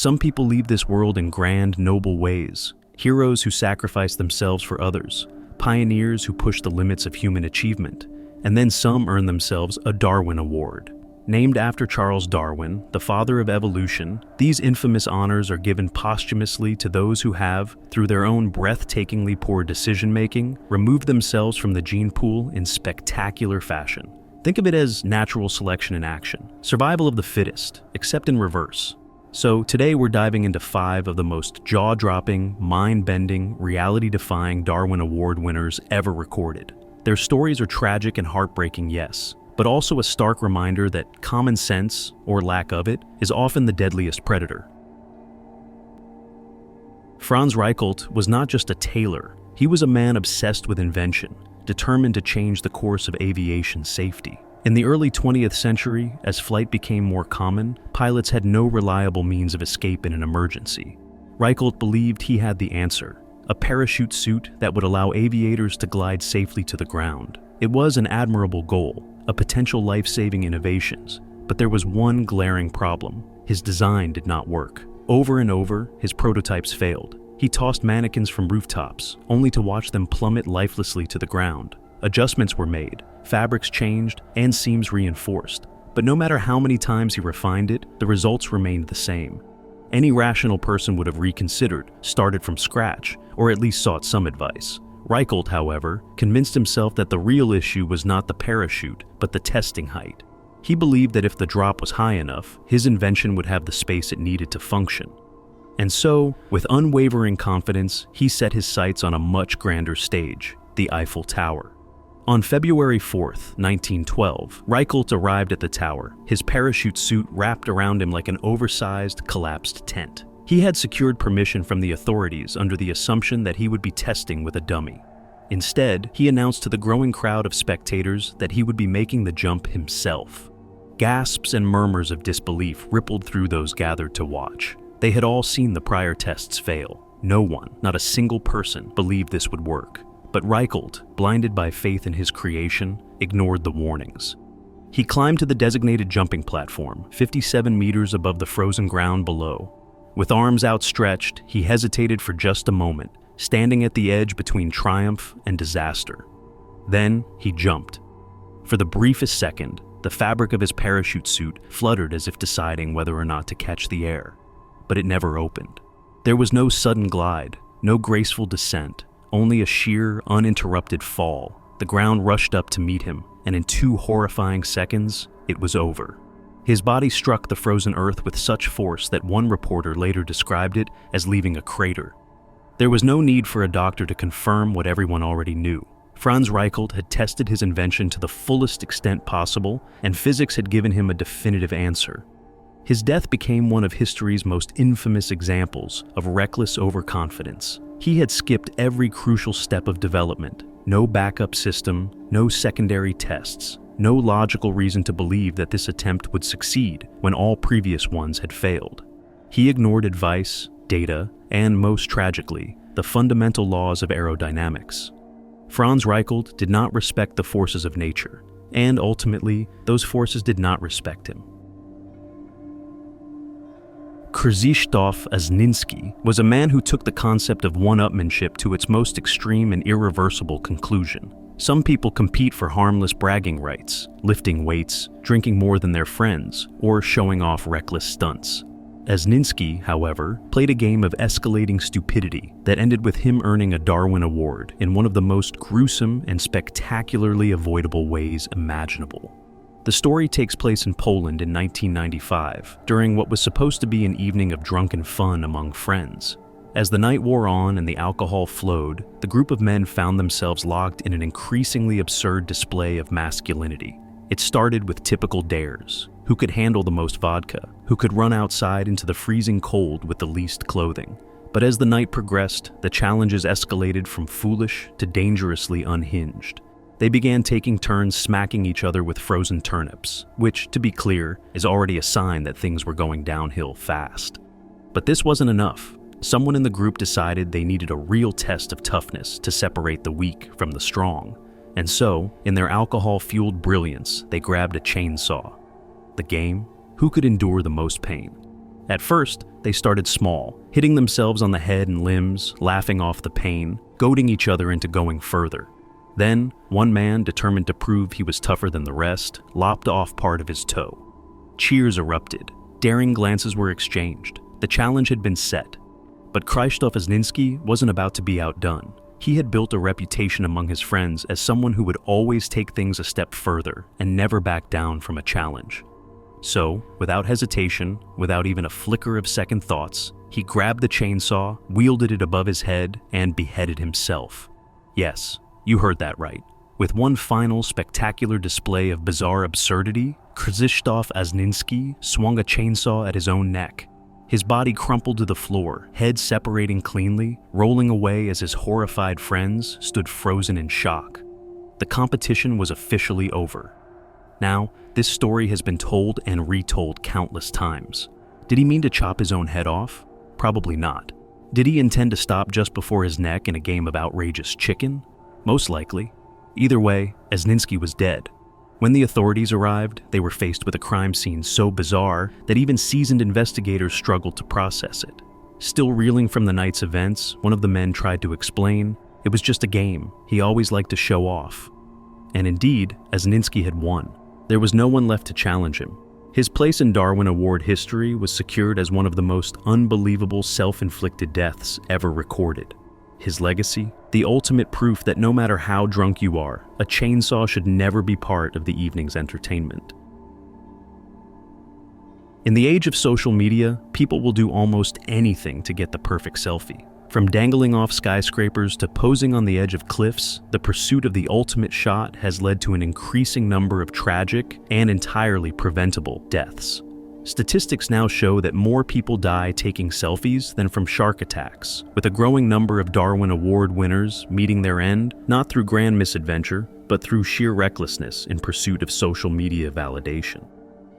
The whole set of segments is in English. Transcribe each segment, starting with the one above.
Some people leave this world in grand, noble ways. Heroes who sacrifice themselves for others. Pioneers who push the limits of human achievement. And then some earn themselves a Darwin Award. Named after Charles Darwin, the father of evolution, these infamous honors are given posthumously to those who have, through their own breathtakingly poor decision-making, removed themselves from the gene pool in spectacular fashion. Think of it as natural selection in action, survival of the fittest, except in reverse. So today we're diving into 5 of the most jaw-dropping, mind-bending, reality-defying Darwin Award winners ever recorded. Their stories are tragic and heartbreaking, yes, but also a stark reminder that common sense, or lack of it, is often the deadliest predator. Franz Reichelt was not just a tailor, he was a man obsessed with invention, determined to change the course of aviation safety. In the early 20th century, as flight became more common, pilots had no reliable means of escape in an emergency. Reichelt believed he had the answer, a parachute suit that would allow aviators to glide safely to the ground. It was an admirable goal, a potential life-saving innovation, but there was one glaring problem. His design did not work. Over and over, his prototypes failed. He tossed mannequins from rooftops, only to watch them plummet lifelessly to the ground. Adjustments were made, fabrics changed, and seams reinforced. But no matter how many times he refined it, the results remained the same. Any rational person would have reconsidered, started from scratch, or at least sought some advice. Reichelt, however, convinced himself that the real issue was not the parachute, but the testing height. He believed that if the drop was high enough, his invention would have the space it needed to function. And so, with unwavering confidence, he set his sights on a much grander stage, the Eiffel Tower. On February 4th, 1912, Reichelt arrived at the tower, his parachute suit wrapped around him like an oversized, collapsed tent. He had secured permission from the authorities under the assumption that he would be testing with a dummy. Instead, he announced to the growing crowd of spectators that he would be making the jump himself. Gasps and murmurs of disbelief rippled through those gathered to watch. They had all seen the prior tests fail. No one, not a single person, believed this would work. But Reichelt, blinded by faith in his creation, ignored the warnings. He climbed to the designated jumping platform, 57 meters above the frozen ground below. With arms outstretched, he hesitated for just a moment, standing at the edge between triumph and disaster. Then he jumped. For the briefest second, the fabric of his parachute suit fluttered as if deciding whether or not to catch the air. But it never opened. There was no sudden glide, no graceful descent, only a sheer, uninterrupted fall. The ground rushed up to meet him, and in 2 horrifying seconds, it was over. His body struck the frozen earth with such force that one reporter later described it as leaving a crater. There was no need for a doctor to confirm what everyone already knew. Franz Reichelt had tested his invention to the fullest extent possible, and physics had given him a definitive answer. His death became one of history's most infamous examples of reckless overconfidence. He had skipped every crucial step of development. No backup system, no secondary tests, no logical reason to believe that this attempt would succeed when all previous ones had failed. He ignored advice, data, and most tragically, the fundamental laws of aerodynamics. Franz Reichelt did not respect the forces of nature, and ultimately, those forces did not respect him. Krzysztof Azninski was a man who took the concept of one-upmanship to its most extreme and irreversible conclusion. Some people compete for harmless bragging rights, lifting weights, drinking more than their friends, or showing off reckless stunts. Azninski, however, played a game of escalating stupidity that ended with him earning a Darwin Award in one of the most gruesome and spectacularly avoidable ways imaginable. The story takes place in Poland in 1995, during what was supposed to be an evening of drunken fun among friends. As the night wore on and the alcohol flowed, the group of men found themselves locked in an increasingly absurd display of masculinity. It started with typical dares. Who could handle the most vodka? Who could run outside into the freezing cold with the least clothing? But as the night progressed, the challenges escalated from foolish to dangerously unhinged. They began taking turns smacking each other with frozen turnips, which, to be clear, is already a sign that things were going downhill fast. But this wasn't enough. Someone in the group decided they needed a real test of toughness to separate the weak from the strong. And so, in their alcohol-fueled brilliance, they grabbed a chainsaw. The game? Who could endure the most pain? At first, they started small, hitting themselves on the head and limbs, laughing off the pain, goading each other into going further. Then, one man, determined to prove he was tougher than the rest, lopped off part of his toe. Cheers erupted. Daring glances were exchanged. The challenge had been set. But Krzysztof Azninski wasn't about to be outdone. He had built a reputation among his friends as someone who would always take things a step further and never back down from a challenge. So, without hesitation, without even a flicker of second thoughts, he grabbed the chainsaw, wielded it above his head, and beheaded himself. Yes, you heard that right. With one final spectacular display of bizarre absurdity, Krzysztof Azninski swung a chainsaw at his own neck. His body crumpled to the floor, head separating cleanly, rolling away as his horrified friends stood frozen in shock. The competition was officially over. Now, this story has been told and retold countless times. Did he mean to chop his own head off? Probably not. Did he intend to stop just before his neck in a game of outrageous chicken? Most likely. Either way, Azninski was dead. When the authorities arrived, they were faced with a crime scene so bizarre that even seasoned investigators struggled to process it. Still reeling from the night's events, one of the men tried to explain, it was just a game. He always liked to show off. And indeed, Azninski had won. There was no one left to challenge him. His place in Darwin Award history was secured as one of the most unbelievable self-inflicted deaths ever recorded. His legacy, the ultimate proof that no matter how drunk you are, a chainsaw should never be part of the evening's entertainment. In the age of social media, people will do almost anything to get the perfect selfie. From dangling off skyscrapers to posing on the edge of cliffs, the pursuit of the ultimate shot has led to an increasing number of tragic and entirely preventable deaths. Statistics now show that more people die taking selfies than from shark attacks, with a growing number of Darwin Award winners meeting their end not through grand misadventure, but through sheer recklessness in pursuit of social media validation.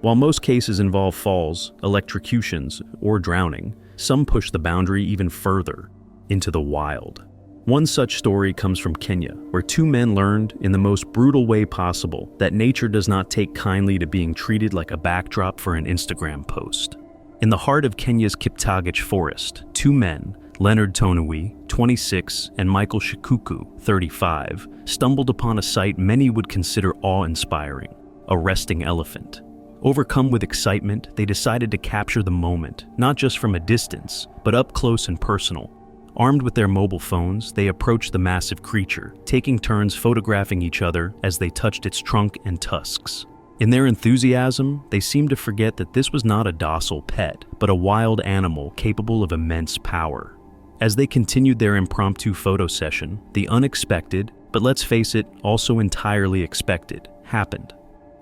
While most cases involve falls, electrocutions, or drowning, some push the boundary even further, into the wild. One such story comes from Kenya, where two men learned, in the most brutal way possible, that nature does not take kindly to being treated like a backdrop for an Instagram post. In the heart of Kenya's Kiptagich forest, two men, Leonard Tonui, 26, and Michael Shikuku, 35, stumbled upon a sight many would consider awe-inspiring: a resting elephant. Overcome with excitement, they decided to capture the moment, not just from a distance, but up close and personal. Armed with their mobile phones, they approached the massive creature, taking turns photographing each other as they touched its trunk and tusks. In their enthusiasm, they seemed to forget that this was not a docile pet, but a wild animal capable of immense power. As they continued their impromptu photo session, the unexpected, but let's face it, also entirely expected, happened.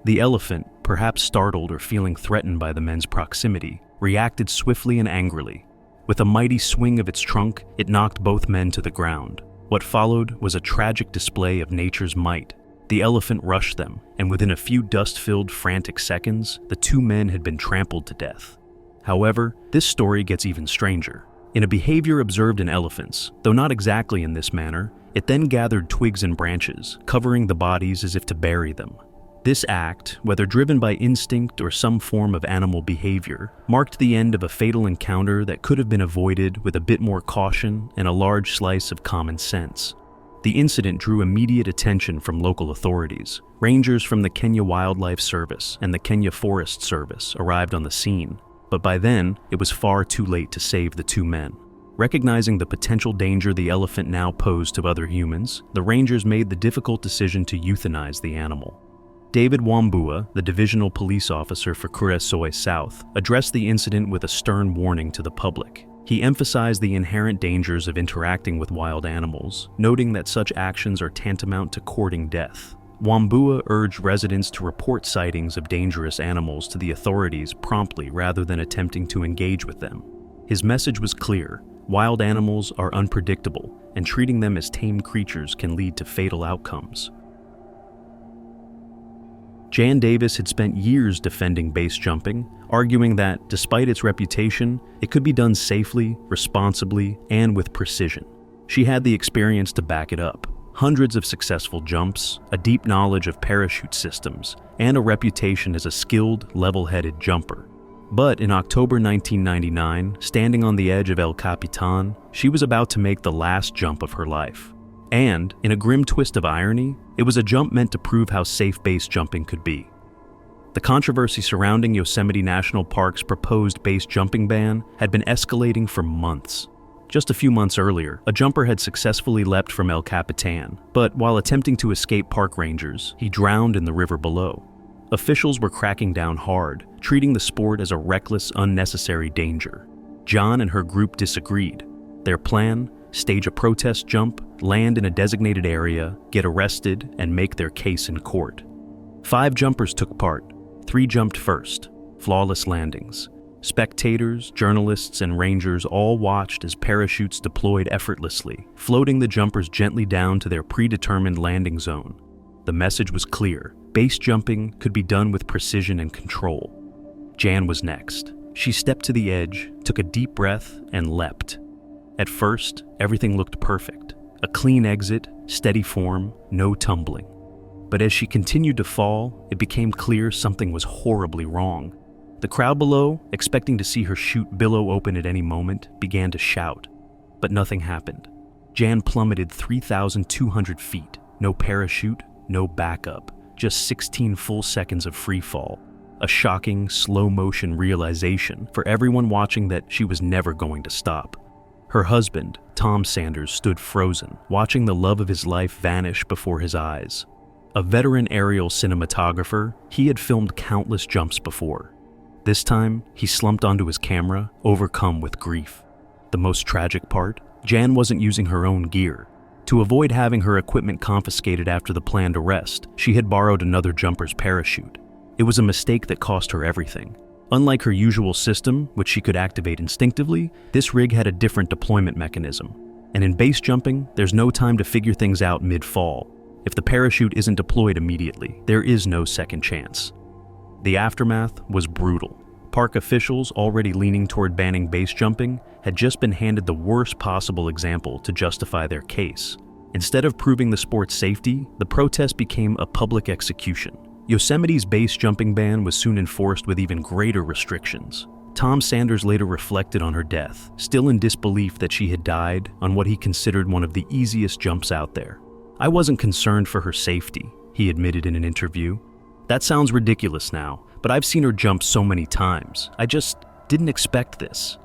The elephant, perhaps startled or feeling threatened by the men's proximity, reacted swiftly and angrily. With a mighty swing of its trunk, it knocked both men to the ground. What followed was a tragic display of nature's might. The elephant rushed them, and within a few dust-filled, frantic seconds, the two men had been trampled to death. However, this story gets even stranger. In a behavior observed in elephants, though not exactly in this manner, it then gathered twigs and branches, covering the bodies as if to bury them. This act, whether driven by instinct or some form of animal behavior, marked the end of a fatal encounter that could have been avoided with a bit more caution and a large slice of common sense. The incident drew immediate attention from local authorities. Rangers from the Kenya Wildlife Service and the Kenya Forest Service arrived on the scene, but by then, it was far too late to save the two men. Recognizing the potential danger the elephant now posed to other humans, the rangers made the difficult decision to euthanize the animal. David Wambua, the divisional police officer for Kuresoi South, addressed the incident with a stern warning to the public. He emphasized the inherent dangers of interacting with wild animals, noting that such actions are tantamount to courting death. Wambua urged residents to report sightings of dangerous animals to the authorities promptly rather than attempting to engage with them. His message was clear: wild animals are unpredictable, and treating them as tame creatures can lead to fatal outcomes. Jan Davis had spent years defending base jumping, arguing that, despite its reputation, it could be done safely, responsibly, and with precision. She had the experience to back it up: hundreds of successful jumps, a deep knowledge of parachute systems, and a reputation as a skilled, level-headed jumper. But in October 1999, standing on the edge of El Capitan, she was about to make the last jump of her life. And, in a grim twist of irony, it was a jump meant to prove how safe base jumping could be. The controversy surrounding Yosemite National Park's proposed base jumping ban had been escalating for months. Just a few months earlier, a jumper had successfully leapt from El Capitan, but while attempting to escape park rangers, he drowned in the river below. Officials were cracking down hard, treating the sport as a reckless, unnecessary danger. John and her group disagreed. Their plan: stage a protest jump, land in a designated area, get arrested, and make their case in court. 5 jumpers took part. 3 jumped first. Flawless landings. Spectators, journalists, and rangers all watched as parachutes deployed effortlessly, floating the jumpers gently down to their predetermined landing zone. The message was clear: base jumping could be done with precision and control. Jan was next. She stepped to the edge, took a deep breath, and leapt. At first, everything looked perfect. A clean exit, steady form, no tumbling. But as she continued to fall, it became clear something was horribly wrong. The crowd below, expecting to see her chute billow open at any moment, began to shout. But nothing happened. Jan plummeted 3,200 feet. No parachute, no backup, just 16 full seconds of free fall. A shocking, slow-motion realization for everyone watching that she was never going to stop. Her husband, Tom Sanders, stood frozen, watching the love of his life vanish before his eyes. A veteran aerial cinematographer, he had filmed countless jumps before. This time, he slumped onto his camera, overcome with grief. The most tragic part? Jan wasn't using her own gear. To avoid having her equipment confiscated after the planned arrest, she had borrowed another jumper's parachute. It was a mistake that cost her everything. Unlike her usual system, which she could activate instinctively, this rig had a different deployment mechanism. And in base jumping, there's no time to figure things out mid-fall. If the parachute isn't deployed immediately, there is no second chance. The aftermath was brutal. Park officials, already leaning toward banning base jumping, had just been handed the worst possible example to justify their case. Instead of proving the sport's safety, the protest became a public execution. Yosemite's base jumping ban was soon enforced with even greater restrictions. Tom Sanders later reflected on her death, still in disbelief that she had died on what he considered one of the easiest jumps out there. "I wasn't concerned for her safety," he admitted in an interview. "That sounds ridiculous now, but I've seen her jump so many times. I just didn't expect this."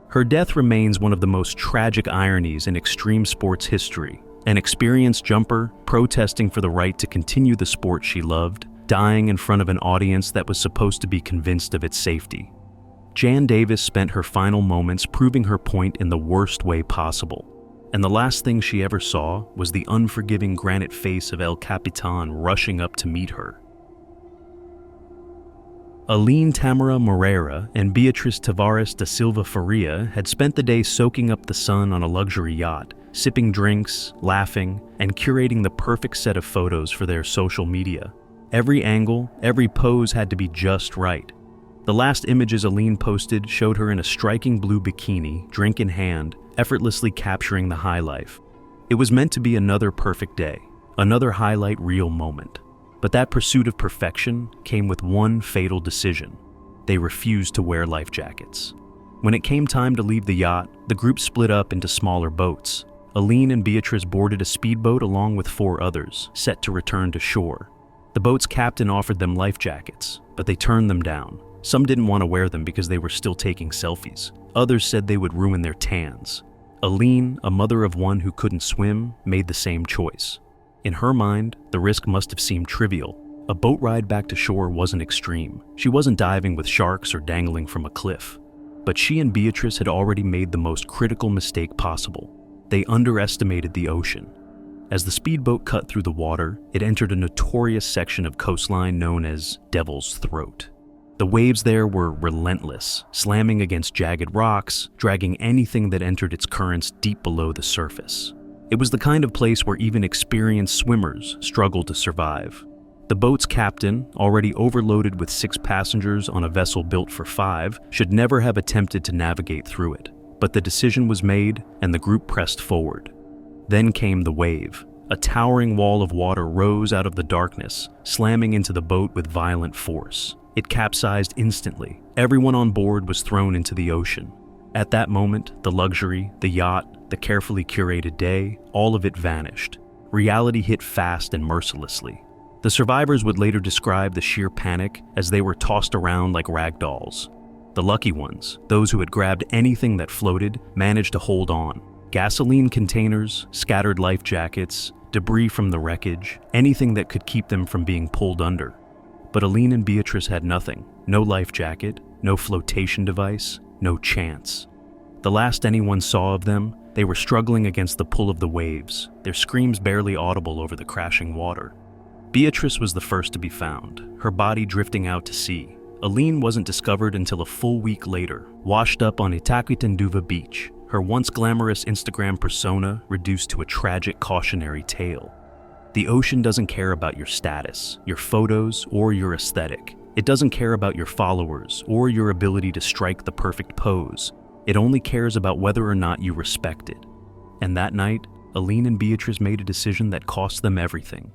Her death remains one of the most tragic ironies in extreme sports history. An experienced jumper, protesting for the right to continue the sport she loved, dying in front of an audience that was supposed to be convinced of its safety. Jan Davis spent her final moments proving her point in the worst way possible. And the last thing she ever saw was the unforgiving granite face of El Capitan rushing up to meet her. Aline Tamara Moreira and Beatriz Tavares da Silva Faria had spent the day soaking up the sun on a luxury yacht, sipping drinks, laughing, and curating the perfect set of photos for their social media. Every angle, every pose had to be just right. The last images Aline posted showed her in a striking blue bikini, drink in hand, effortlessly capturing the high life. It was meant to be another perfect day, another highlight reel moment. But that pursuit of perfection came with one fatal decision. They refused to wear life jackets. When it came time to leave the yacht, the group split up into smaller boats. Aline and Beatriz boarded a speedboat along with 4 others, set to return to shore. The boat's captain offered them life jackets, but they turned them down. Some didn't want to wear them because they were still taking selfies. Others said they would ruin their tans. Aline, a mother of one who couldn't swim, made the same choice. In her mind, the risk must have seemed trivial. A boat ride back to shore wasn't extreme. She wasn't diving with sharks or dangling from a cliff. But she and Beatrice had already made the most critical mistake possible. They underestimated the ocean. As the speedboat cut through the water, it entered a notorious section of coastline known as Devil's Throat. The waves there were relentless, slamming against jagged rocks, dragging anything that entered its currents deep below the surface. It was the kind of place where even experienced swimmers struggled to survive. The boat's captain, already overloaded with 6 passengers on a vessel built for 5, should never have attempted to navigate through it. But the decision was made, and the group pressed forward. Then came the wave. A towering wall of water rose out of the darkness, slamming into the boat with violent force. It capsized instantly. Everyone on board was thrown into the ocean. At that moment, the luxury, the yacht, the carefully curated day, all of it vanished. Reality hit fast and mercilessly. The survivors would later describe the sheer panic as they were tossed around like rag dolls. The lucky ones, those who had grabbed anything that floated, managed to hold on. Gasoline containers, scattered life jackets, debris from the wreckage, anything that could keep them from being pulled under. But Aline and Beatrice had nothing. No life jacket, no flotation device, no chance. The last anyone saw of them, they were struggling against the pull of the waves, their screams barely audible over the crashing water. Beatrice was the first to be found, her body drifting out to sea. Aline wasn't discovered until a full week later, washed up on Itaquitinduva Beach, her once glamorous Instagram persona reduced to a tragic cautionary tale. The ocean doesn't care about your status, your photos, or your aesthetic. It doesn't care about your followers or your ability to strike the perfect pose. It only cares about whether or not you respect it. And that night, Aline and Beatrice made a decision that cost them everything.